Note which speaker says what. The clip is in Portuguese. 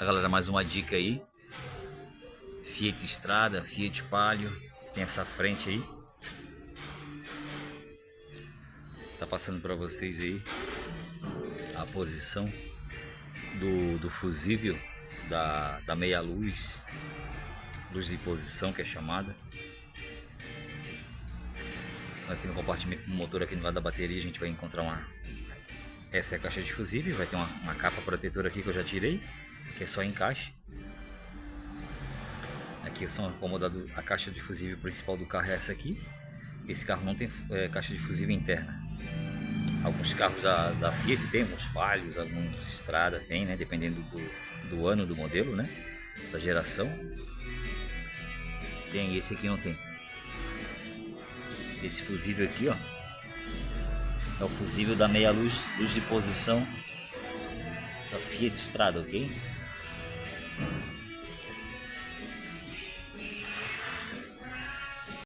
Speaker 1: Galera, mais uma dica aí. Fiat Strada, Fiat Palio, tem essa frente aí. Tá passando para vocês aí a posição do fusível da meia luz de posição, que é chamada. Aqui no compartimento do motor, aqui no lado da bateria, a gente vai encontrar essa é a caixa de fusível. Vai ter uma capa protetora aqui que eu já tirei, que é só encaixe. Aqui são acomodados, a caixa de fusível principal do carro é essa aqui. Esse carro não tem caixa de fusível interna. Alguns carros da Fiat tem, alguns Palios, alguns Strada tem, né? Dependendo do ano do modelo, né? Da geração. Tem, esse aqui não tem. Esse fusível aqui, ó, é o fusível da meia luz de posição da Fiat Strada, ok?